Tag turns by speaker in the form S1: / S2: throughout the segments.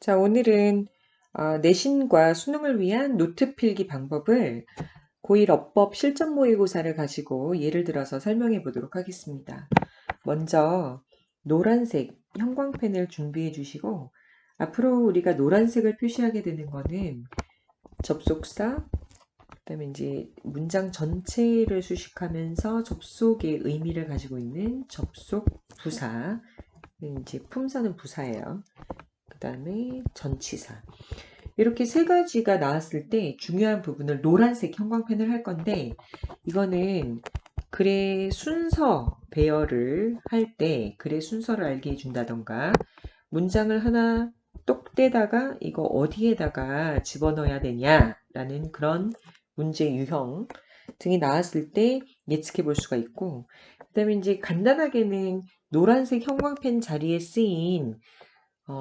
S1: 자, 오늘은 내신과 수능을 위한 노트 필기 방법을 고1 어법 실전 모의고사를 가지고 예를 들어서 설명해 보도록 하겠습니다. 먼저 노란색 형광펜을 준비해 주시고 앞으로 우리가 노란색을 표시하게 되는 거는 접속사, 그다음에 이제 문장 전체를 수식하면서 접속의 의미를 가지고 있는 접속 부사, 이제 품사는 부사예요. 그 다음에 전치사. 이렇게 세 가지가 나왔을 때 중요한 부분을 노란색 형광펜을 할 건데, 이거는 글의 순서 배열을 할 때 글의 순서를 알게 해준다던가, 문장을 하나 똑 떼다가 이거 어디에다가 집어넣어야 되냐라는 그런 문제 유형 등이 나왔을 때 예측해 볼 수가 있고, 그 다음에 이제 간단하게는 노란색 형광펜 자리에 쓰인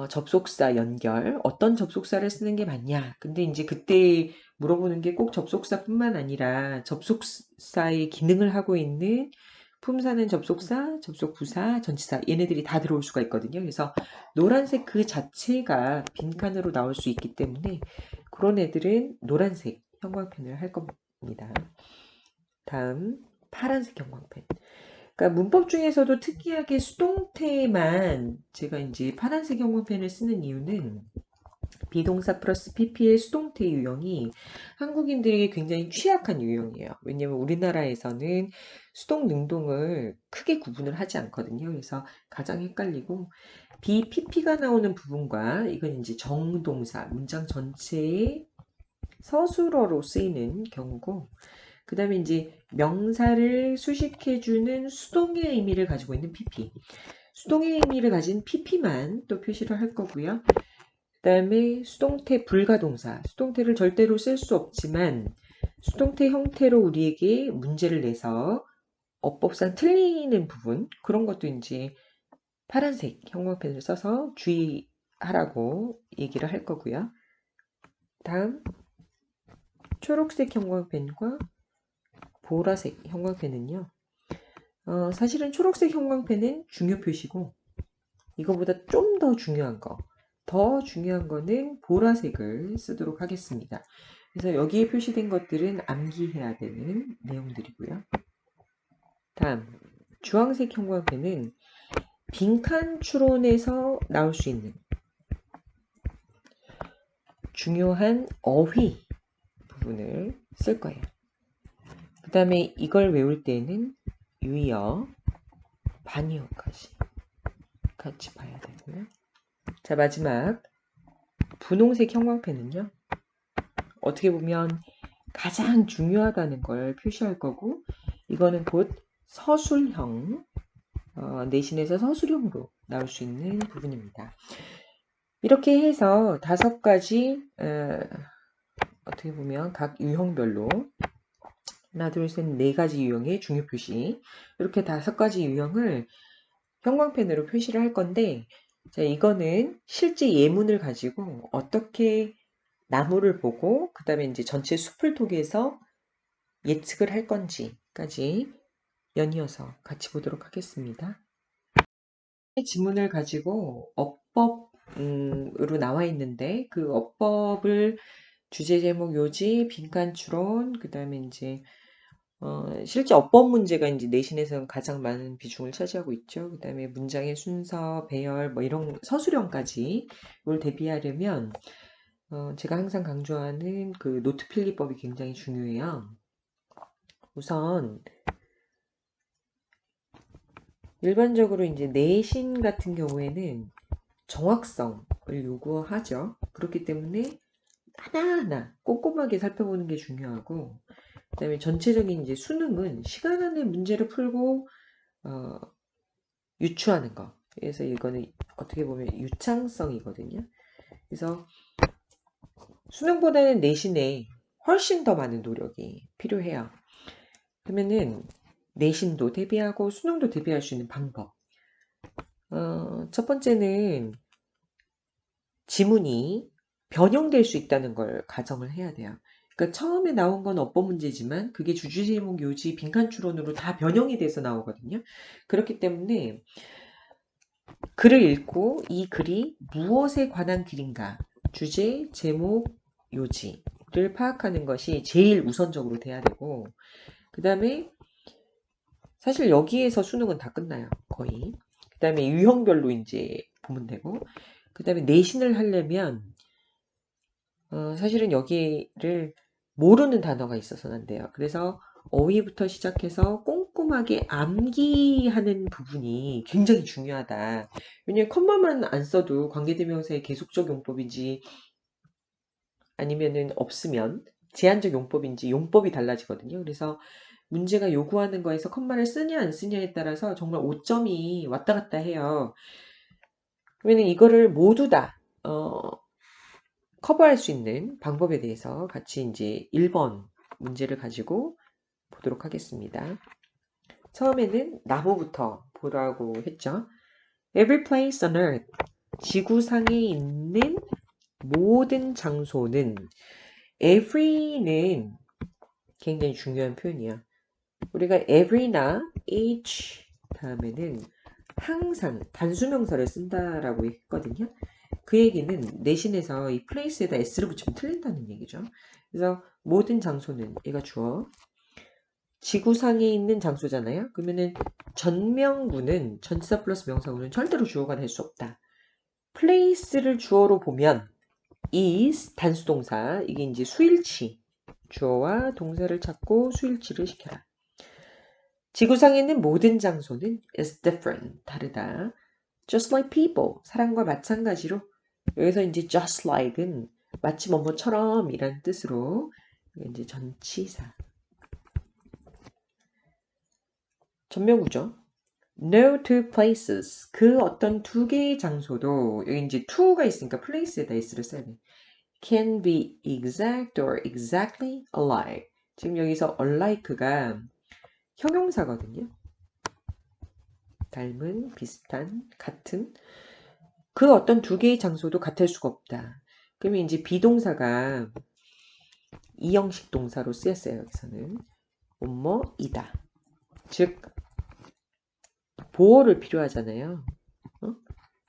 S1: 접속사 연결, 어떤 접속사를 쓰는 게 맞냐. 근데 이제 그때 물어보는 게 꼭 접속사뿐만 아니라 접속사의 기능을 하고 있는 품사는 접속사, 접속부사, 전치사 얘네들이 다 들어올 수가 있거든요. 그래서 노란색 그 자체가 빈칸으로 나올 수 있기 때문에 그런 애들은 노란색 형광펜을 할 겁니다. 다음 파란색 형광펜. 그러니까 문법 중에서도 특이하게 수동태만 제가 이제 파란색 형광펜을 쓰는 이유는 비동사 플러스 pp의 수동태 유형이 한국인들에게 굉장히 취약한 유형이에요. 왜냐면 우리나라에서는 수동 능동을 크게 구분을 하지 않거든요. 그래서 가장 헷갈리고 BPP가 나오는 부분과 이건 이제 정동사, 문장 전체의 서술어로 쓰이는 경우고, 그 다음에 이제 명사를 수식해주는 수동의 의미를 가지고 있는 PP. 수동의 의미를 가진 PP만 또 표시를 할 거고요. 그 다음에 수동태 불가동사. 수동태를 절대로 쓸 수 없지만 수동태 형태로 우리에게 문제를 내서 어법상 틀리는 부분, 그런 것도 이제 파란색 형광펜을 써서 주의하라고 얘기를 할 거고요. 다음 초록색 형광펜과 보라색 형광펜은요. 사실은 초록색 형광펜은 중요 표시고 이거보다 좀 더 중요한 거, 더 중요한 거는 보라색을 쓰도록 하겠습니다. 그래서 여기에 표시된 것들은 암기해야 되는 내용들이고요. 다음 주황색 형광펜은 빈칸 추론에서 나올 수 있는 중요한 어휘 부분을 쓸 거예요. 그 다음에 이걸 외울 때는 유의어, 반의어까지 같이 봐야 되고요. 자, 마지막 분홍색 형광펜은요. 어떻게 보면 가장 중요하다는 걸 표시할 거고, 이거는 곧 서술형, 내신에서 서술형으로 나올 수 있는 부분입니다. 이렇게 해서 5가지 어떻게 보면 각 유형별로 하나, 둘, 셋, 4가지 유형의 중요 표시, 이렇게 5가지 유형을 형광펜으로 표시를 할 건데, 자, 이거는 실제 예문을 가지고 어떻게 나무를 보고 그 다음에 이제 전체 숲을 통해서 예측을 할 건지까지 연이어서 같이 보도록 하겠습니다. 지문을 가지고 어법으로 나와 있는데 그 어법을 주제 제목 요지 빈칸 추론 그 다음에 이제 실제 어법 문제가 이제 내신에서는 가장 많은 비중을 차지하고 있죠. 그 다음에 문장의 순서, 배열, 뭐 이런 서술형까지 이걸 대비하려면 제가 항상 강조하는 그 노트 필기법이 굉장히 중요해요. 우선 일반적으로 이제 내신 같은 경우에는 정확성을 요구하죠. 그렇기 때문에 하나하나 꼼꼼하게 살펴보는 게 중요하고, 그다음에 전체적인 이제 수능은 시간 안에 문제를 풀고 유추하는 거. 그래서 이거는 어떻게 보면 유창성이거든요. 그래서 수능보다는 내신에 훨씬 더 많은 노력이 필요해요. 그러면은 내신도 대비하고 수능도 대비할 수 있는 방법. 첫 번째는 지문이 변형될 수 있다는 걸 가정을 해야 돼요. 그러니까 처음에 나온 건 어법 문제지만 그게 주제 제목 요지 빈칸 추론으로 다 변형이 돼서 나오거든요. 그렇기 때문에 글을 읽고 이 글이 무엇에 관한 글인가, 주제, 제목, 요지를 파악하는 것이 제일 우선적으로 돼야 되고, 그 다음에 사실 여기에서 수능은 다 끝나요. 거의. 그 다음에 유형별로 이제 보면 되고, 그 다음에 내신을 하려면 사실은 여기를 모르는 단어가 있어서는 안 돼요. 그래서 어휘부터 시작해서 꼼꼼하게 암기하는 부분이 굉장히 중요하다. 왜냐면 컴마만 안 써도 관계대명사의 계속적 용법인지 아니면은 없으면 제한적 용법인지 용법이 달라지거든요. 그래서 문제가 요구하는 거에서 컴마를 쓰냐 안 쓰냐에 따라서 정말 오점이 왔다 갔다 해요. 그러면 이거를 모두 다 커버할 수 있는 방법에 대해서 같이 이제 1번 문제를 가지고 보도록 하겠습니다. 처음에는 나무부터 보라고 했죠. Every place on earth, 지구상에 있는 모든 장소는, every는 굉장히 중요한 표현이야. 우리가 every나 each 다음에는 항상 단수명사를 쓴다라고 했거든요. 그 얘기는 내신에서 이 place에다 s를 붙이면 틀린다는 얘기죠. 그래서 모든 장소는 얘가 주어, 지구상에 있는 장소잖아요. 그러면은 전명구는 전치사 플러스 명사구는 절대로 주어가 될 수 없다. place를 주어로 보면 is 단수동사, 이게 이제 수일치, 주어와 동사를 찾고 수일치를 시켜라. 지구상에 있는 모든 장소는 is different, 다르다. Just like people, 사람과 마찬가지로. 여기서 이제 just like은 마치 뭐뭐처럼 이란 뜻으로 이제 전치사. 전명구죠. No two places, 그 어떤 두 개의 장소도, 여기 이제 to가 있으니까 place에다 s를 써야 돼. Can be exact or exactly alike. 지금 여기서 alike가 형용사거든요. 닮은, 비슷한, 같은. 그 어떤 두 개의 장소도 같을 수가 없다. 그러면 이제 비동사가 이형식 동사로 쓰였어요. 여기서는 뭐뭐이다. 즉 보어를 필요하잖아요.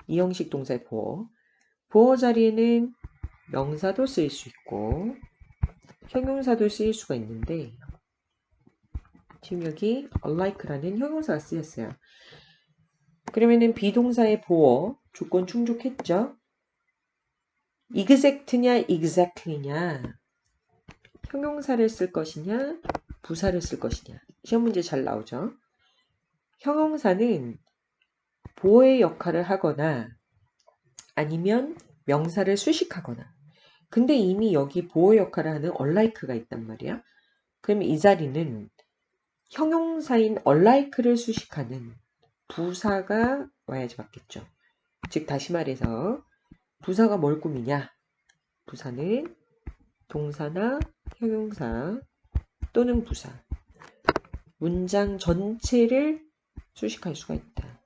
S1: 이형식 동사의 보어. 보어 자리에는 명사도 쓰일 수 있고 형용사도 쓰일 수가 있는데 지금 여기 unlike라는 형용사가 쓰였어요. 그러면은 비동사의 보어 조건 충족했죠? exact냐 exactly냐, 형용사를 쓸 것이냐 부사를 쓸 것이냐. 시험 문제 잘 나오죠? 형용사는 보어의 역할을 하거나 아니면 명사를 수식하거나. 근데 이미 여기 보어 역할을 하는 unlike가 있단 말이야. 그럼 이 자리는 형용사인 unlike를 수식하는 부사가 와야지 맞겠죠. 즉 다시 말해서 부사가 뭘 꾸미냐? 부사는 동사나 형용사 또는 부사, 문장 전체를 수식할 수가 있다.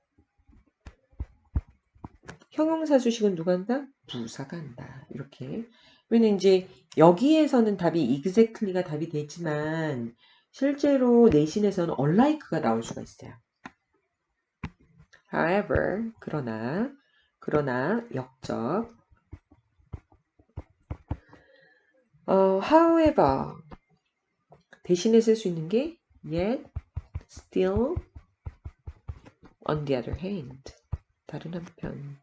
S1: 형용사 수식은 누가 한다? 부사가 한다. 이렇게. 왜냐면 이제 여기에서는 답이 exactly가 답이 되지만 실제로 내신에서는 unlike가 나올 수가 있어요. However, 그러나 역적. However, 대신에 쓸 수 있는 게 yet, still, on the other hand. 다른 한편.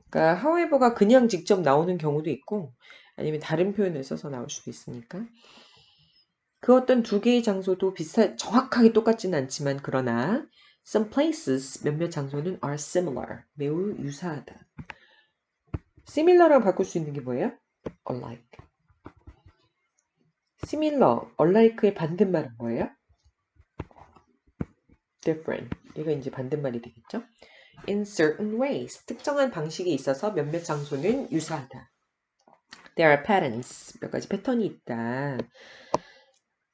S1: 그러니까 however가 그냥 직접 나오는 경우도 있고 아니면 다른 표현을 써서 나올 수도 있으니까. 그 어떤 두 개의 장소도 정확하게 똑같지는 않지만 그러나 some places, 몇몇 장소는 are similar, 매우 유사하다. similar랑 바꿀 수 있는 게 뭐예요? alike. similar, unlike의 반대말은 뭐예요? different. 얘가 이제 반대말이 되겠죠? in certain ways, 특정한 방식에 있어서 몇몇 장소는 유사하다. There are patterns, 몇 가지 패턴이 있다.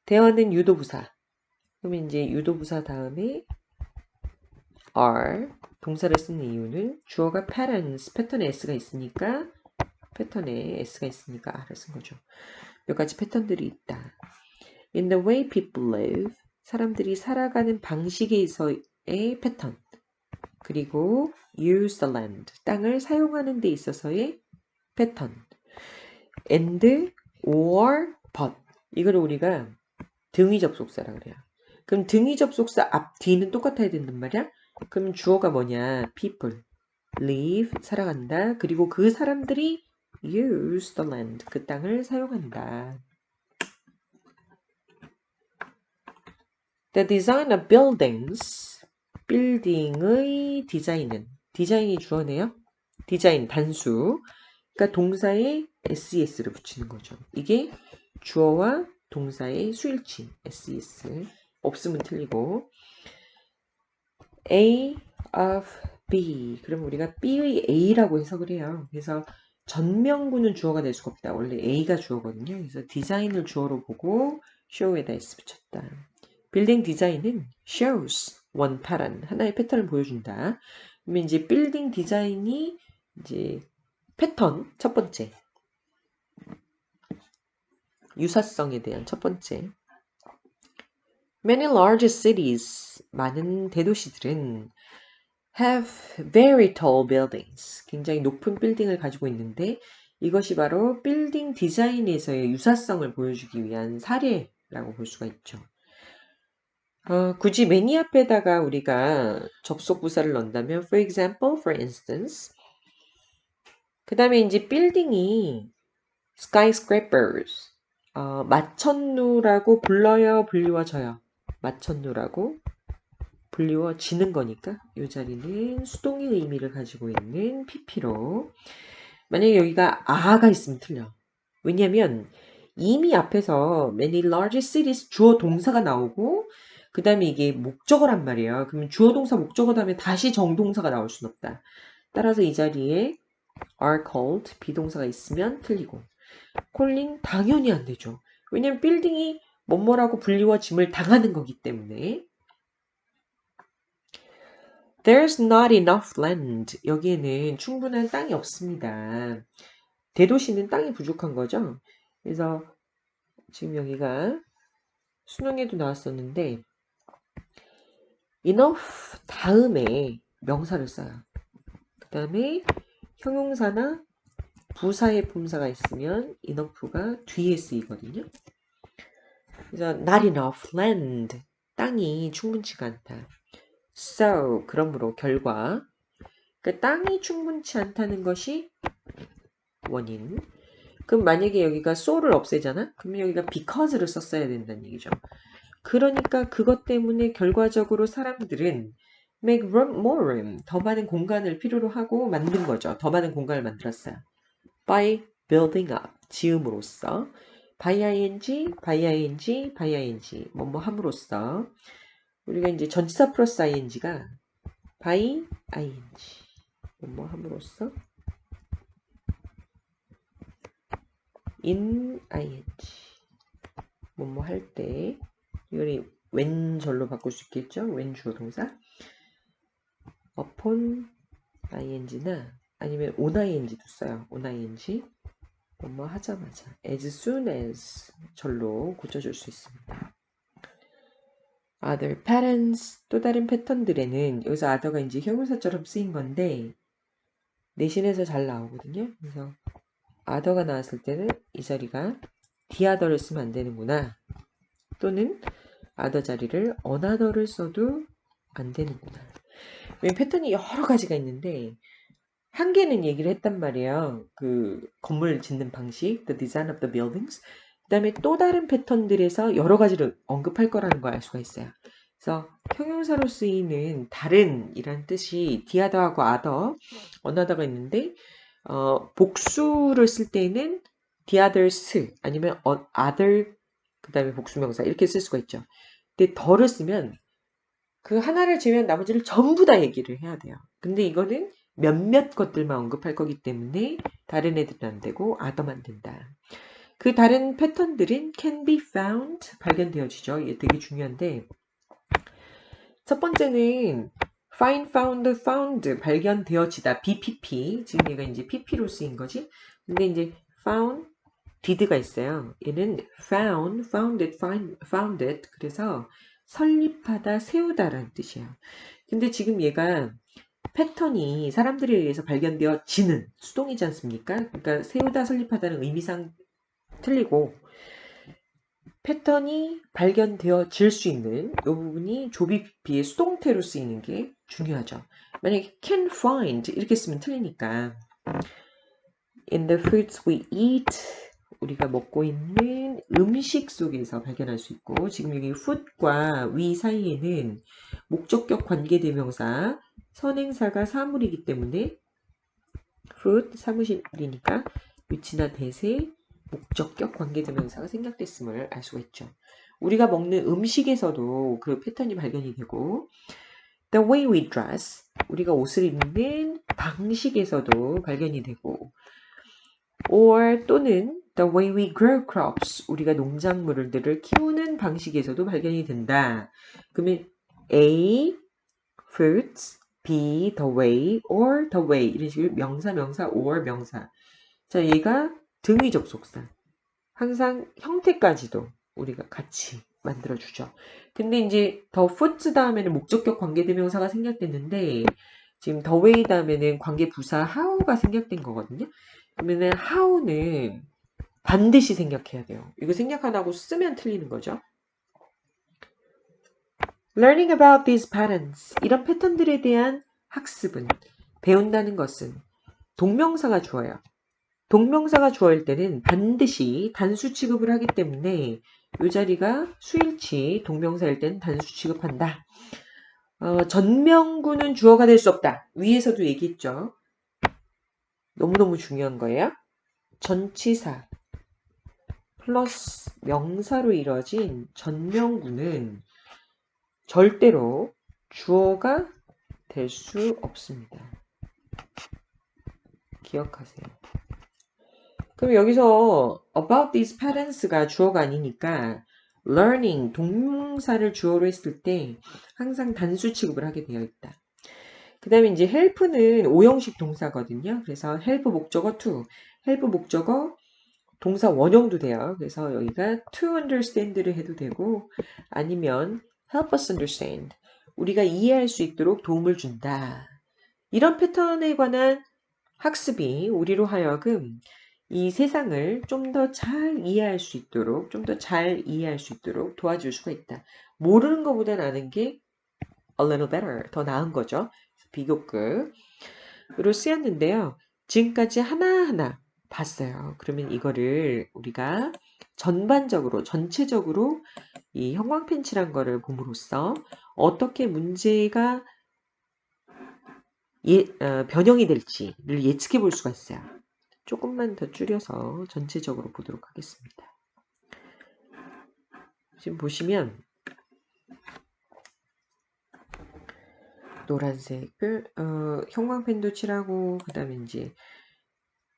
S1: 대화는 유도부사. 그러면 이제 유도부사 다음에 are, 동사를 쓰는 이유는 주어가 patterns, 패턴에 s가 있으니까 R을 쓴 거죠. 몇 가지 패턴들이 있다. In the way people live, 사람들이 살아가는 방식에 있어의 패턴. 그리고 use the land, 땅을 사용하는 데 있어서의 패턴. and, or, but. 이걸 우리가 등위 접속사라 그래요. 그럼 등위 접속사 앞, 뒤는 똑같아야 된단 말이야? 그럼 주어가 뭐냐? people, live, 살아간다. 그리고 그 사람들이 use the land, 그 땅을 사용한다. The design of buildings, 빌딩의 디자인은, 디자인이 주어네요. 디자인 단수, 그러니까 동사에 SES를 붙이는 거죠. 이게 주어와 동사의 수일치, SES. 없으면 틀리고. A of B. 그럼 우리가 B의 A라고 해석을 해요. 그래서 전명구는 주어가 될 수가 없다. 원래 A가 주어거든요. 그래서 디자인을 주어로 보고 show에다 S 붙였다. 빌딩 디자인은 shows, 원활한 하나의 패턴을 보여준다. 그러면 이제 빌딩 디자인이 이제 패턴 첫 번째. 유사성에 대한 첫 번째. Many large cities, 많은 대도시들은 have very tall buildings, 굉장히 높은 빌딩을 가지고 있는데 이것이 바로 빌딩 디자인에서의 유사성을 보여주기 위한 사례라고 볼 수가 있죠. 굳이 many 앞에다가 우리가 접속 부사를 넣는다면 for example, for instance. 그 다음에 이제 빌딩이 skyscrapers, 마천루라고 불러요, 불리워져요? 마천루라고 불리워지는 거니까 이 자리는 수동의 의미를 가지고 있는 PP로. 만약에 여기가 a가 있으면 틀려. 왜냐면 이미 앞에서 many large cities 주어 동사가 나오고 그 다음에 이게 목적어란 말이에요. 그러면 주어 동사 목적어 다음에 다시 정동사가 나올 수는 없다. 따라서 이 자리에 are called 비동사가 있으면 틀리고, calling 당연히 안 되죠. 왜냐면 빌딩이 뭐뭐라고 불리워짐을 당하는 거기 때문에. There's not enough land. 여기에는 충분한 땅이 없습니다. 대도시는 땅이 부족한 거죠. 그래서 지금 여기가 수능에도 나왔었는데 enough 다음에 명사를 써요. 그 다음에 형용사나 부사의 품사가 있으면 enough가 뒤에 쓰이거든요. 그래서 not enough land, 땅이 충분치가 않다. So, 그러므로 결과, 그러니까 땅이 충분치 않다는 것이 원인. 그럼 만약에 여기가 so를 없애잖아? 그러면 여기가 because를 썼어야 된다는 얘기죠. 그러니까 그것 때문에 결과적으로 사람들은 make room, more room, 더 많은 공간을 필요로 하고 만든 거죠. 더 많은 공간을 만들었어요. by building up, 지음으로써. by ing, by ing, by ing, 뭐뭐 함으로써. 우리가 이제 전치사 플러스 ing가 by ing, 뭐뭐 함으로써. in ing, 뭐뭐 할 때. 이걸 when 절로 바꿀 수 있겠죠? when 주어 동사. upon ing나 아니면 on ing도 써요. on ing. 뭐뭐 하자마자 as soon as 절로 고쳐줄 수 있습니다. other patterns, 또 다른 패턴들에는 여기서 other가 이제 형용사처럼 쓰인 건데 내신에서 잘 나오거든요. 그래서 other가 나왔을 때는 이 자리가 the other를 쓰면 안 되는구나. 또는 other 자리를 another를 써도 안 되는구나. 왜냐면 패턴이 여러 가지가 있는데 한 개는 얘기를 했단 말이에요. 그 건물 짓는 방식, the design of the buildings. 그 다음에 또 다른 패턴들에서 여러 가지를 언급할 거라는 걸 알 수가 있어요. 그래서 형용사로 쓰이는 다른 이란 뜻이 the other하고 other, another가 있는데 복수를 쓸 때는 the others 아니면 other 그 다음에 복수명사 이렇게 쓸 수가 있죠. 근데 더를 쓰면 그 하나를 제외한 나머지를 전부 다 얘기를 해야 돼요. 근데 이거는 몇몇 것들만 언급할 거기 때문에 다른 애들은 안 되고 other만 된다. 그 다른 패턴들은 can be found, 발견되어지죠. 이게 되게 중요한데 첫 번째는 find, found, found, 발견되어지다. BPP, 지금 얘가 이제 PP로 쓰인 거지. 근데 이제 found, did가 있어요. 얘는 found, founded, founded. 그래서 설립하다, 세우다라는 뜻이에요. 근데 지금 얘가 패턴이 사람들에 의해서 발견되어지는 수동이지 않습니까? 그러니까 세우다, 설립하다는 의미상 틀리고 패턴이 발견되어질 수 있는 이 부분이 조비비의 수동태로 쓰이는 게 중요하죠. 만약에 can find 이렇게 쓰면 틀리니까 in the foods we eat 우리가 먹고 있는 음식 속에서 발견할 수 있고 지금 여기 food과 we 사이에는 목적격 관계대명사 선행사가 사물이기 때문에 food 사무실이니까 위치나 대세 목적격 관계대명사가 생략됐음을 알 수가 있죠. 우리가 먹는 음식에서도 그 패턴이 발견이 되고 the way we dress 우리가 옷을 입는 방식에서도 발견이 되고 or 또는 the way we grow crops 우리가 농작물들을 키우는 방식에서도 발견이 된다. 그러면 A fruits, B the way or the way 이런 식으로 명사 명사 or 명사. 자 얘가 등위 접속사. 항상 형태까지도 우리가 같이 만들어주죠. 근데 이제 the foods 다음에는 목적격 관계대명사가 생략됐는데 지금 the way 다음에는 관계부사 how가 생략된 거거든요. 그러면은 how는 반드시 생략해야 돼요. 이거 생략 안 하고 쓰면 틀리는 거죠. Learning about these patterns 이런 패턴들에 대한 학습은 배운다는 것은 동명사가 주어요. 동명사가 주어일 때는 반드시 단수 취급을 하기 때문에 이 자리가 수일치 동명사일 때는 단수 취급한다. 전명구는 주어가 될 수 없다. 위에서도 얘기했죠. 너무너무 중요한 거예요. 전치사 플러스 명사로 이루어진 전명구는 절대로 주어가 될 수 없습니다. 기억하세요. 그럼 여기서 about these patterns가 주어가 아니니까 learning 동명사를 주어로 했을 때 항상 단수 취급을 하게 되어 있다. 그 다음에 이제 help는 오형식 동사거든요. 그래서 help 목적어 to, help 목적어 동사 원형도 돼요. 그래서 여기가 to understand를 해도 되고 아니면 help us understand. 우리가 이해할 수 있도록 도움을 준다. 이런 패턴에 관한 학습이 우리로 하여금 이 세상을 좀 더 잘 이해할 수 있도록, 좀 더 잘 이해할 수 있도록 도와줄 수가 있다. 모르는 것보다 아는 게 a little better, 더 나은 거죠. 비교급으로 쓰였는데요. 지금까지 하나하나 봤어요. 그러면 이거를 우리가 전반적으로, 전체적으로 이 형광펜치란 거를 봄으로써 어떻게 문제가 변형이 될지를 예측해 볼 수가 있어요. 조금만 더 줄여서 전체적으로 보도록 하겠습니다. 지금 보시면 노란색을 형광펜도 칠하고 그 다음에 이제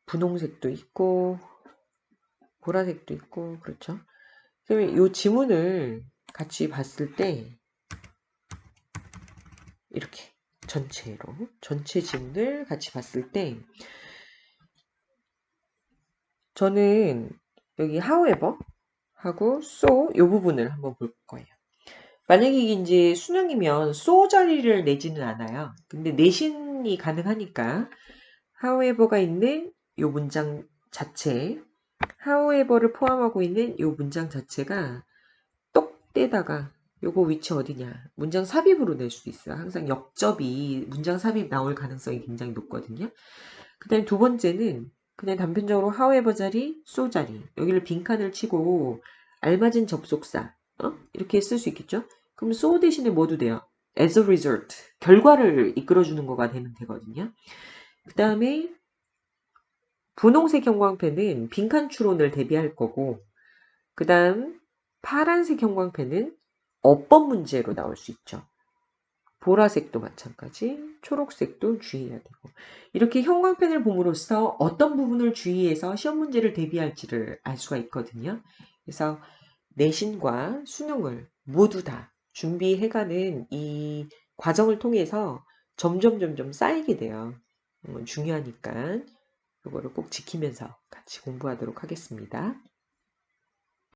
S1: 분홍색도 있고 보라색도 있고 그렇죠. 그러면 이 지문을 같이 봤을 때 이렇게 전체 지문을 같이 봤을 때 저는 여기 however 하고 so 이 부분을 한번 볼 거예요. 만약에 이게 이제 수능이면 so 자리를 내지는 않아요. 근데 내신이 가능하니까 however가 있는 이 문장 자체 however를 포함하고 있는 이 문장 자체가 똑 떼다가 요거 위치 어디냐 문장 삽입으로 낼 수도 있어요. 항상 역접이 문장 삽입 나올 가능성이 굉장히 높거든요. 그 다음에 두 번째는 그냥 단편적으로 however 자리, so 자리 여기를 빈칸을 치고 알맞은 접속사 이렇게 쓸 수 있겠죠. 그럼 so 대신에 뭐도 돼요? as a result 결과를 이끌어주는 거가 되면 되거든요. 그 다음에 분홍색 형광펜은 빈칸 추론을 대비할 거고 그 다음 파란색 형광펜은 어법 문제로 나올 수 있죠. 보라색도 마찬가지, 초록색도 주의해야 되고 이렇게 형광펜을 봄으로써 어떤 부분을 주의해서 시험 문제를 대비할지를 알 수가 있거든요. 그래서 내신과 수능을 모두 다 준비해가는 이 과정을 통해서 점점 쌓이게 돼요. 중요하니까 이거를 꼭 지키면서 같이 공부하도록 하겠습니다.